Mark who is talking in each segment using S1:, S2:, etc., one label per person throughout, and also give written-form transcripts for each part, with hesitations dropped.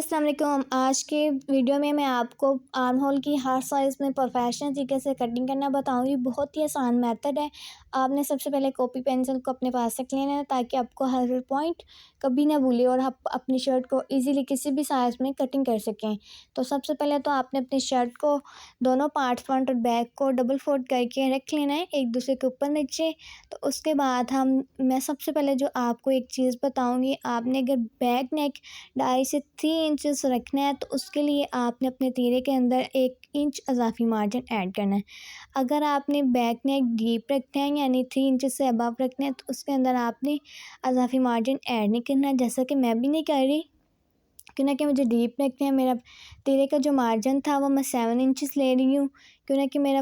S1: अस्सलाम वालेकुम। आज के वीडियो में मैं आपको आर्म होल की हर साइज़ में प्रोफेशनल तरीके से कटिंग करना बताऊंगी। बहुत ही आसान मेथड है। आपने सबसे पहले कॉपी पेंसिल को अपने पास रख लेना है ताकि आपको हर पॉइंट कभी ना भूले और आप अपनी शर्ट को इजीली किसी भी साइज़ में कटिंग कर सकें। तो सबसे पहले तो आपने अपनी शर्ट को दोनों पार्ट फ्रंट और बैक को डबल फोल्ड करके रख लेना है एक दूसरे के ऊपर नीचे। तो उसके बाद मैं सबसे पहले जो आपको एक चीज़ बताऊँगी, आपने अगर बैक नेक 2.5 से 3 इंचेस रखना है तो उसके लिए आपने अपने तीरे के अंदर 1 इंच इजाफी मार्जिन ऐड करना है। अगर आपने बैक नेक डीप रखना है यानी 3 इंचेस से अबव रखना है तो उसके अंदर आपने इजाफी मार्जिन ऐड नहीं करना है, जैसा कि मैं भी नहीं कर रही, क्यों ना कि मुझे डीप रखना है। मेरा तीरे का जो मार्जिन था वो मैं 7 इंचेस ले रही हूँ, क्यों ना कि मेरा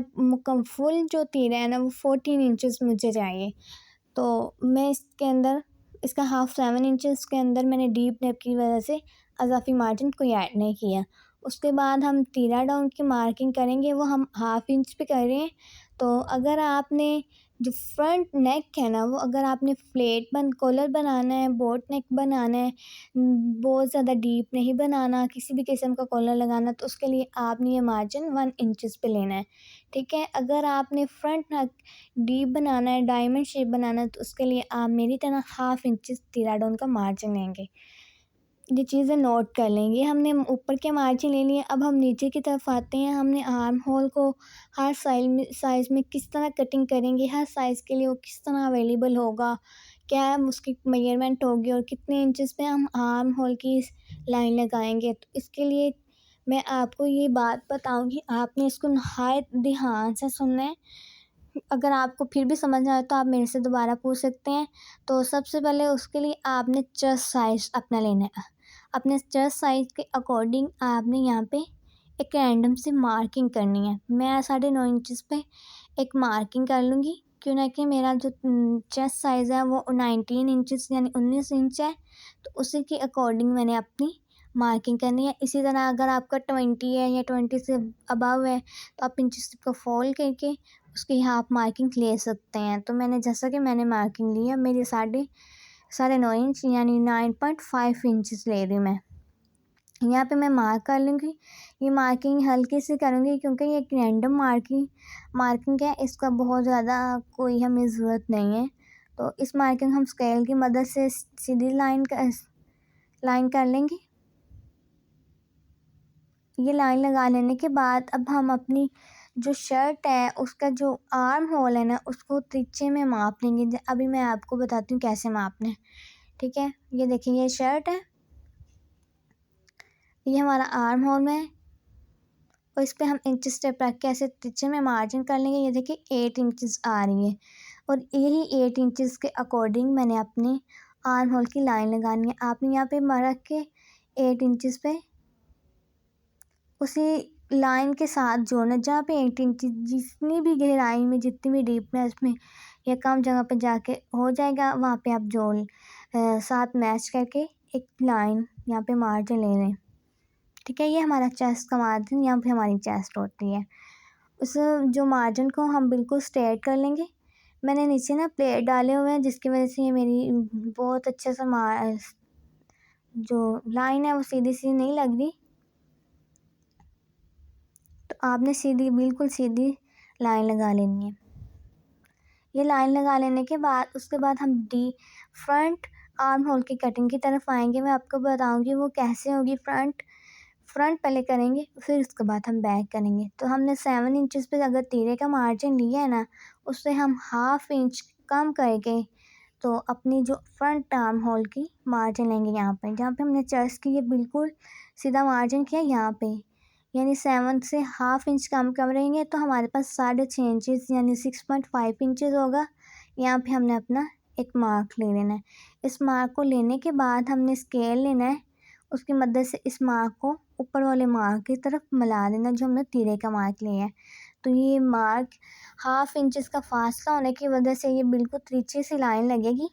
S1: फुल जो तीरा है ना वो 14 इंचेस मुझे चाहिए। तो मैं इसके अंदर इसका हाफ 7 इंचेस के अंदर मैंने डीप नेक की वजह से इजाफी मार्जिन कोई ऐड नहीं किया। उसके बाद हम तीरा डाउन की मार्किंग करेंगे, वो हम हाफ इंच पे कर रहे हैं। तो अगर आपने जो फ्रंट नेक है ना वो अगर आपने कॉलर बनाना है, बोट नेक बनाना है, बहुत ज़्यादा डीप नहीं बनाना, किसी भी किस्म का कॉलर लगाना, तो उसके लिए आपने ये मार्जिन 1 इंचेस पे लेना है, ठीक है। अगर आपने फ्रंट नेक डीप बनाना है, डायमंड शेप बनाना है, तो उसके लिए आप मेरी तरह हाफ इंचेस तीरा डाउन का मार्जिन लेंगे। ये चीज़ें नोट कर लेंगे। हमने ऊपर के मार्जिन ले लिए, अब हम नीचे की तरफ आते हैं। हमने आर्म होल को हर साइज़ में किस तरह कटिंग करेंगे, हर साइज़ के लिए वो किस तरह अवेलेबल होगा, क्या उसकी मेजरमेंट होगी और कितने इंचेस पे हम आर्म होल की लाइन लगाएंगे। तो इसके लिए मैं आपको ये बात बताऊंगी, आपने इसको नहायत ध्यान से सुनना है। अगर आपको फिर भी समझ ना आए तो आप मेरे से दोबारा पूछ सकते हैं। तो सबसे पहले उसके लिए आपने चेस्ट साइज़ अपना लेना है। अपने चेस्ट साइज़ के अकॉर्डिंग आपने यहाँ पे एक रैंडम सी मार्किंग करनी है। मैं 9.5 इंचेस पे एक मार्किंग कर लूँगी, क्यों ना कि मेरा जो चेस्ट साइज़ है वो 19 इंचेस यानी 19 इंच है। तो उसी के अकॉर्डिंग मैंने अपनी मार्किंग करनी है। इसी तरह अगर आपका 20 है या 20 से अबव है तो आप इंचेस को फोल्ड करके उसकी हाफ मार्किंग ले सकते हैं। तो जैसा कि मैंने मार्किंग ली है, मेरी 9.5 इंच यानी 9.5 इंचेस ले रही हूँ मैं। यहाँ पे मैं मार्क कर लूँगी। ये मार्किंग हल्की सी करूँगी क्योंकि ये एक रैंडम मार्किंग है, इसका बहुत ज़्यादा कोई हमें ज़रूरत नहीं है। तो इस मार्किंग हम स्केल की मदद से सीधी लाइन कर लेंगे। ये लाइन लगा लेने के बाद अब हम अपनी जो शर्ट है उसका जो आर्म होल है ना उसको तिरछे में माप लेंगे। अभी मैं आपको बताती हूँ कैसे मापना है, ठीक है। ये देखिए, ये शर्ट है, ये हमारा आर्म होल है और इस पर हम इंच टेप रख के ऐसे तिरछे में मार्जिन कर लेंगे। ये देखिए 8 इंचेस आ रही है और यही 8 इंचेस के अकॉर्डिंग मैंने अपने आर्म होल की लाइन लगानी है। आपने यहाँ पे रख के 8 इंचेस पे उसी लाइन के साथ जोड़ना, जहाँ पे 8 इंच जितनी भी गहराई में, जितनी भी डीपनेस में या कम जगह पे जाके हो जाएगा, वहाँ पे आप जोड़ साथ मैच करके एक लाइन यहाँ पे मार्जिन ले लें, ठीक है। ये हमारा चेस्ट का मार्जिन, यहाँ पे हमारी चेस्ट होती है। उस जो मार्जिन को हम बिल्कुल स्ट्रेट कर लेंगे। मैंने नीचे ना प्लेट डाले हुए हैं जिसकी वजह से ये मेरी बहुत अच्छे से जो लाइन है वो सीधी सी नहीं लग रही। तो आपने बिल्कुल सीधी लाइन लगा लेनी है। ये लाइन लगा लेने के बाद उसके बाद हम फ्रंट आर्म होल की कटिंग की तरफ आएंगे। मैं आपको बताऊंगी वो कैसे होगी। फ्रंट पहले करेंगे, फिर उसके बाद हम बैक करेंगे। तो हमने 7 इंचेस पे अगर तीरे का मार्जिन लिया है ना, उससे हम हाफ इंच कम करके तो अपनी जो फ्रंट आर्म होल की मार्जिन लेंगे। यहाँ पे जहाँ पे हमने चेस्ट की ये बिल्कुल सीधा मार्जिन किया, यहाँ पे यानी 7 से हाफ इंच कम रहेंगे तो हमारे पास 6.5 इंचेस यानी 6.5 इंचेस होगा। यहाँ पे हमने अपना एक मार्क ले लेना है। इस मार्क को लेने के बाद हमने स्केल लेना है, उसकी मदद से इस मार्क को ऊपर वाले मार्क की तरफ मिला देना जो हमने तीरे का मार्क लिया है। तो ये मार्क हाफ इंचेस का फासला होने की वजह से ये बिल्कुल तिरछी सी लाइन लगेगी।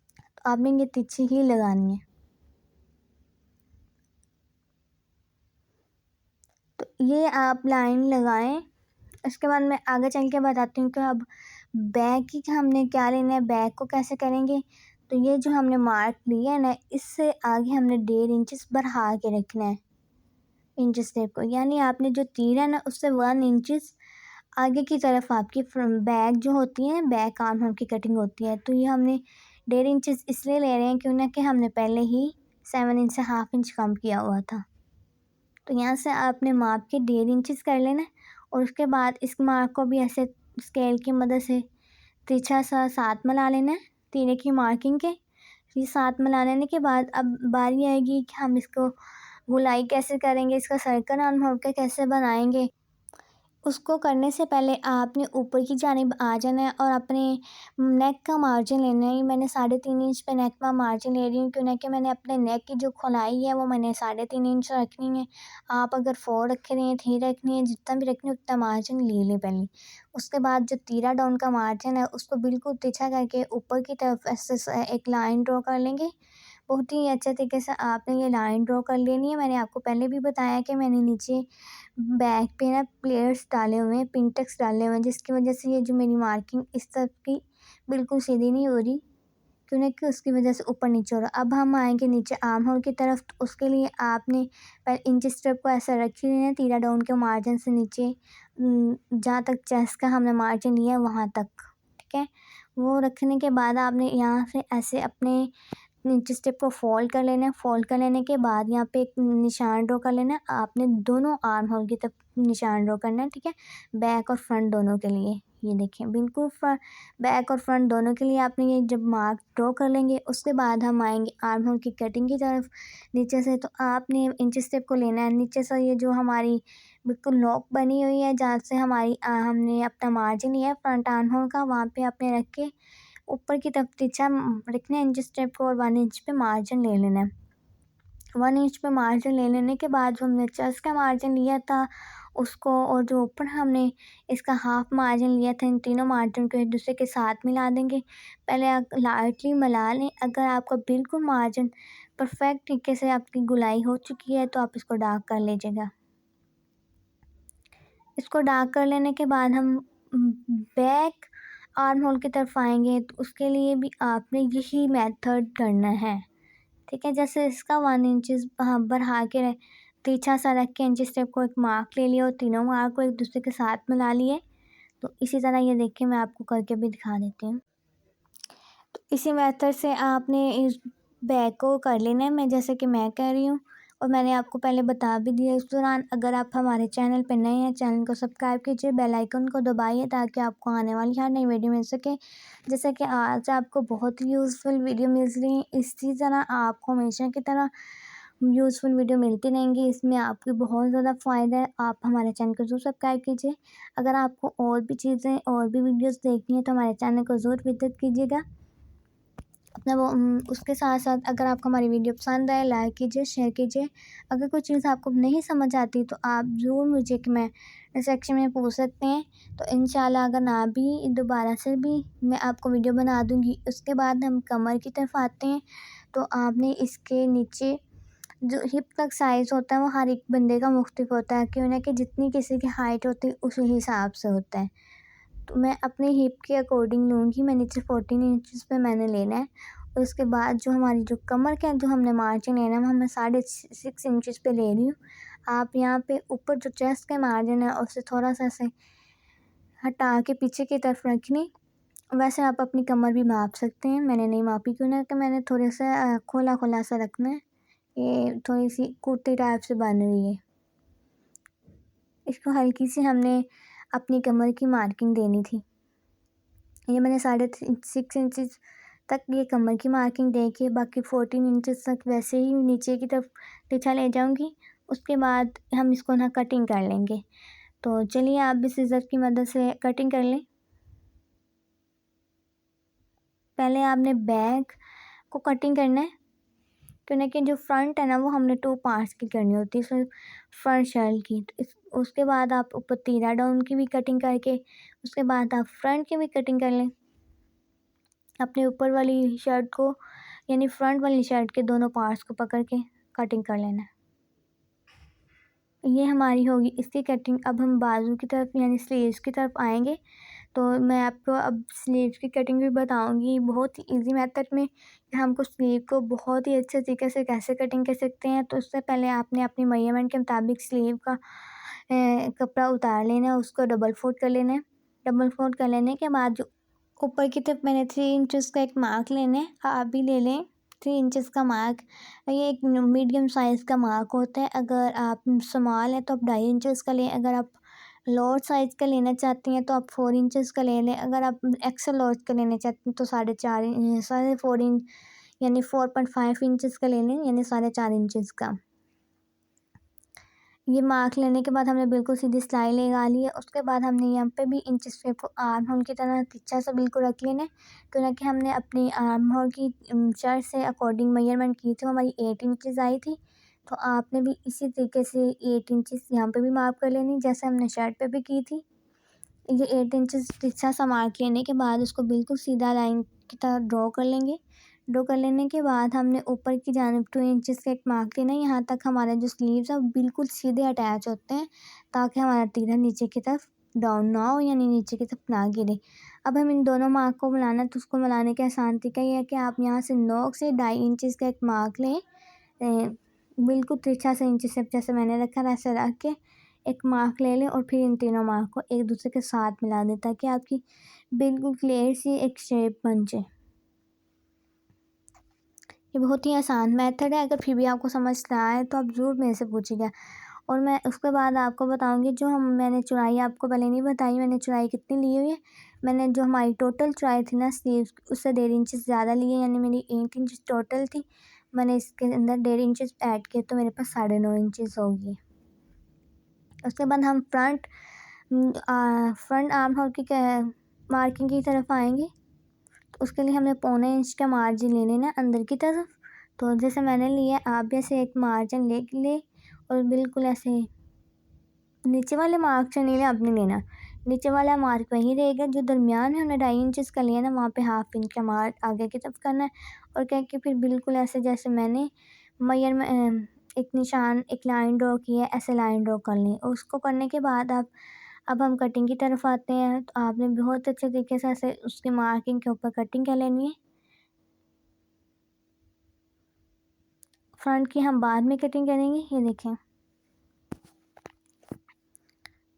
S1: तो आपने ये तिरछी ही लगानी है। तो ये आप लाइन लगाएं। इसके बाद मैं आगे चल के बताती हूँ कि अब बैक की हमने क्या लेना है, बैक को कैसे करेंगे। तो ये जो हमने मार्क लिया है ना, इससे आगे हमने 1.5 इंच बढ़ा के रखना है इंच टेप को, यानी आपने जो तीरा है ना उससे 1 इंच आगे की तरफ आपकी बैक जो होती है, बैक आर्म होल की कटिंग होती है। तो ये हमने 1.5 इंच इसलिए ले रहे हैं क्यों ना कि हमने पहले ही 7 इंच से हाफ इंच कम किया हुआ था। तो यहाँ से आपने माप के 1.5 इंच कर लेना और उसके बाद इस मार्क को भी ऐसे स्केल की मदद से तिरछा सा साथ मिला लेना है तीरे की मार्किंग के। ये साथ मिला लेने के बाद अब बारी आएगी कि हम इसको गोलाई कैसे करेंगे, इसका सर्कल आर्म होल के कैसे बनाएंगे। उसको करने से पहले आपने ऊपर की जानिब आ जाना है और अपने नेक का मार्जिन लेना है। मैंने 3.5 इंच पे नेक का मार्जिन ले रही हूँ क्यों ना कि मैंने अपने नेक की जो खुलाई है वो मैंने 3.5 इंच रखनी है। आप अगर 4 रख रही हैं, 3 रखनी है, जितना भी रखनी है उतना मार्जिन ले लें पहले। उसके बाद जो तीरा डाउन का मार्जिन है उसको बिल्कुल तिरछा करके ऊपर की तरफ ऐसे एक लाइन ड्रॉ कर लेंगे। बहुत ही अच्छे तरीके से आपने ये लाइन ड्रॉ कर लेनी है। मैंने आपको पहले भी बताया कि मैंने नीचे बैक पे ना प्लेयर्स डाले हुए हैं, पिंटेक्स डाले हुए हैं, जिसकी वजह से ये जो मेरी मार्किंग इस तरफ की बिल्कुल सीधी नहीं हो रही, क्यों ना कि उसकी वजह से ऊपर नीचे हो रहा। अब हम आएंगे नीचे आर्म होल की तरफ, तो उसके लिए आपने पहले इंच स्टेप को ऐसा रख लेना है तीरा डाउन के मार्जिन से नीचे जहाँ तक चेस्ट का हमने मार्जिन लिया है वहाँ तक, ठीक है। वो रखने के बाद आपने यहाँ से ऐसे अपने नीचे स्टेप को फोल्ड कर लेना है। फोल्ड कर लेने के बाद यहाँ पे एक निशान ड्रॉ कर लेना है। आपने दोनों आर्म होल की तरफ निशान ड्रॉ करना है, ठीक है, बैक और फ्रंट दोनों के लिए। ये देखिए बिल्कुल बैक और फ्रंट दोनों के लिए आपने ये जब मार्क ड्रॉ कर लेंगे उसके बाद हम आएंगे आर्म होल की कटिंग की तरफ नीचे से। तो आपने इंच स्टेप को लेना है नीचे से, ये जो हमारी बिल्कुल नोक बनी हुई है जहाँ से हमारी हमने अपना मार्जिन लिया है फ्रंट आर्म होल का, वहाँ पे आपने रख के ऊपर की तरफ तिरछा रखना है इंच स्टेप को और 1 इंच पे मार्जिन ले लेना है। 1 इंच पे मार्जिन ले लेने के बाद जो हमने चेस्ट का मार्जिन लिया था उसको और जो ऊपर हमने इसका हाफ मार्जिन लिया था, इन तीनों मार्जिन को एक दूसरे के साथ मिला देंगे। पहले आप लाइटली मिला लें। अगर आपका बिल्कुल मार्जिन परफेक्ट तरीके से आपकी गुलाई हो चुकी है तो आप इसको डार्क कर लीजिएगा। इसको डार्क कर लेने के बाद हम बैक आर्म होल की तरफ आएंगे, तो उसके लिए भी आपने यही मेथड करना है, ठीक है। जैसे इसका 1 इंच बढ़ा के तिरछा सा रख के इंच स्टेप को एक मार्क ले लिया और तीनों मार्क को एक दूसरे के साथ मिला लिए। तो इसी तरह ये देखिए मैं आपको करके भी दिखा देती हूँ। तो इसी मेथड से आपने इस बैग को कर लेना है, मैं जैसे कि मैं कह रही हूँ और मैंने आपको पहले बता भी दिया इस दौरान। अगर आप हमारे चैनल पर नए हैं, चैनल को सब्सक्राइब कीजिए, बेल आइकन को दबाइए ताकि आपको आने वाली हर नई वीडियो मिल सके। जैसे कि आज आपको बहुत ही यूज़फुल वीडियो मिल रही है, इसी तरह आपको हमेशा की तरह यूज़फुल वीडियो मिलती रहेंगी। इसमें आपकी बहुत ज़्यादा फ़ायदा है। आप हमारे चैनल को ज़रूर सब्सक्राइब कीजिए। अगर आपको और भी चीज़ें और भी वीडियोज़ देखनी है तो हमारे चैनल को ज़रूर विज़िट कीजिएगा। अपना वो उसके साथ-साथ अगर आपको हमारी वीडियो पसंद आए लाइक कीजिए, शेयर कीजिए। अगर कोई चीज़ आपको नहीं समझ आती तो आप ज़रूर मुझे कमेंट सेक्शन में पूछ सकते हैं। तो इंशाल्लाह अगर ना भी दोबारा से भी मैं आपको वीडियो बना दूँगी। उसके बाद हम कमर की तरफ आते हैं। तो आपने इसके नीचे जो हिप तक साइज़ होता है वो हर एक बंदे का मुख्तलिफ होता है, क्यों ना कि जितनी किसी की हाइट होती है उसी हिसाब से होता है। तो मैं अपने हिप के अकॉर्डिंग लूँगी। मैं नीचे 14 इंचज़ पे मैंने लेना है और उसके बाद जो हमारी जो कमर का जो हमने मार्जिन लेना है वो मैं 6.5 इंचज़ पे ले रही हूँ। आप यहाँ पे ऊपर जो चेस्ट का मार्जिन है उससे थोड़ा-सा ऐसे हटा के पीछे की तरफ रखनी। वैसे आप अपनी कमर भी माप सकते हैं, मैंने नहीं मापी क्यों ना कि मैंने थोड़े से खोला-खोला सा रखना है। ये थोड़ी-सी कुर्ती टाइप से बन रही है। इसको हल्की सी हमने अपनी कमर की मार्किंग देनी थी। ये मैंने 6.5 इंचज़ तक ये कमर की मार्किंग दे के बाकी 14 इंचज़ तक वैसे ही नीचे की तरफ पीछा ले जाऊँगी। उसके बाद हम इसको ना कटिंग कर लेंगे। तो चलिए आप भी सीज़र की मदद से कटिंग कर लें। पहले आपने बैक को कटिंग करना है, क्यों ना कि जो फ्रंट है ना वो हमने 2 पार्ट्स की करनी होती है सिर्फ फ्रंट शर्ट की। तो इस उसके बाद आप ऊपर तीरा डाउन की भी कटिंग करके उसके बाद आप फ्रंट की भी कटिंग कर लें। अपने ऊपर वाली शर्ट को यानी फ्रंट वाली शर्ट के दोनों पार्ट्स को पकड़ के कटिंग कर लेना है। ये हमारी होगी इसकी कटिंग। अब हम बाजू की तरफ यानी स्लीव्स की तरफ आएंगे। तो मैं आपको अब स्लीव्स की कटिंग भी बताऊंगी बहुत ही ईजी मेथड में कि हमको स्लीव को बहुत ही अच्छे तरीके से कैसे कटिंग कर सकते हैं। तो उससे पहले आपने अपनी मेजरमेंट के मुताबिक स्लीव का कपड़ा उतार लेना है, उसको डबल फोल्ड कर लेना है। डबल फोल्ड कर लेने के बाद जो ऊपर की तरफ मैंने 3 इंचज़ का एक मार्क लेना है, आप भी ले लें 3 इंचज़ का मार्क। ये एक मीडियम साइज़ का मार्क होता है। अगर आप स्मॉल है तो आप 2.5 इंचज़ का लें, अगर आप लार्ज साइज़ का लेना चाहती हैं तो आप 4 इंचज़ का ले लें, अगर आप एक्स्ट्रा लार्ज का लेना चाहती हैं तो 4.5 यानी 4.5 इंचज़ का ले लें, यानी 4.5 इंचज़ का। ये मार्क लेने के बाद हमने बिल्कुल सीधी सिलाई लगा ली है। उसके बाद हमने यहाँ पे भी इंचेस टेप को आर्म होल की तरह तिरछा सा बिल्कुल रख लेना है। तो ना कि हमने अपनी आर्म होल की शर्ट से अकॉर्डिंग मेजरमेंट की थी, हमारी 8 इंचेस आई थी। तो आपने भी इसी तरीके से 8 इंचेस यहाँ पे भी मार्क कर लेनी, जैसे हमने शर्ट पे भी की थी। ये 8 इंचेस तिरछा सा मार्क लेने के बाद उसको बिल्कुल सीधा लाइन की तरह ड्रॉ कर लेंगे। ड्रॉ कर लेने के बाद हमने ऊपर की जानिब 2 इंचेस का एक मार्क लेना है। यहाँ तक हमारे जो स्लीव्स हैं वो बिल्कुल सीधे अटैच होते हैं, ताकि हमारा तीरा नीचे की तरफ डाउन ना हो, यानी नीचे की तरफ ना गिरे। अब हम इन दोनों मार्क को मिलाना है, तो उसको मिलाने का आसान तरीका ये है कि आप यहाँ से नोक से 2.5 इंचेस का एक मार्क लें। बिल्कुल तिरछा सा इंची से जैसे मैंने रखा है वैसे रख के एक मार्क ले लें और फिर इन तीनों मार्क को एक दूसरे के साथ मिला दें, ताकि आपकी बिल्कुल क्लियर सी एक शेप बन जाए। ये बहुत ही आसान मेथड है, अगर फिर भी आपको समझ ना आए तो आप ज़रूर मेरे से पूछिएगा। और मैं उसके बाद आपको बताऊंगी जो मैंने चौड़ाई आपको पहले नहीं बताई, मैंने चौड़ाई कितनी ली हुई है। मैंने जो हमारी टोटल चौड़ाई थी ना स्लीव्स, उससे 1.5 इंच ज़्यादा ली है, यानी मेरी 8 इंच टोटल थी। मैंने इसके अंदर 1.5 इंच ऐड किए तो मेरे पास 9.5 इंच होगी। उसके बाद हम फ्रंट आर्म होल की मार्किंग की तरफ आएंगे। तो उसके लिए हमें 0.25 इंच का मार्जिन ले लेना अंदर की तरफ। तो जैसे मैंने लिया आप भी ऐसे एक मार्जिन ले और बिल्कुल ऐसे नीचे वाले मार्क से नहीं ले अपने लेना, नीचे वाला मार्क वहीं रहेगा जो दरमियान में हमने 2.5 इंच का लिया ना, वहाँ पे 1/2 इंच का मार्क आगे की तरफ करना है। और क्या कि फिर बिल्कुल ऐसे जैसे मैंने मैयर में एक निशान एक लाइन ड्रॉ की है, ऐसे लाइन ड्रॉ कर लें। और उसको करने के बाद अब हम कटिंग की तरफ आते हैं। तो आपने बहुत अच्छे तरीके से ऐसे उसके मार्किंग के ऊपर कटिंग कर लेनी है। फ्रंट की हम बाद में कटिंग करेंगे। ये देखें,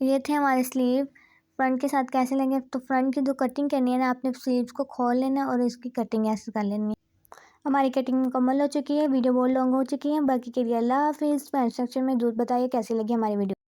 S1: ये थे हमारे स्लीव फ्रंट के साथ कैसे लेंगे। तो फ्रंट की जो कटिंग करनी है ना, आपने स्लीव्स को खोल लेना है और इसकी कटिंग ऐसे कर लेनी है। हमारी कटिंग मुकम्मल हो चुकी है, वीडियो बहुत लॉन्ग हो चुकी है। बाकी के लिए अल्लाह हाफिज़। कमेंट सेक्शन में ज़रूर बताइए कैसी लगी हमारी वीडियो।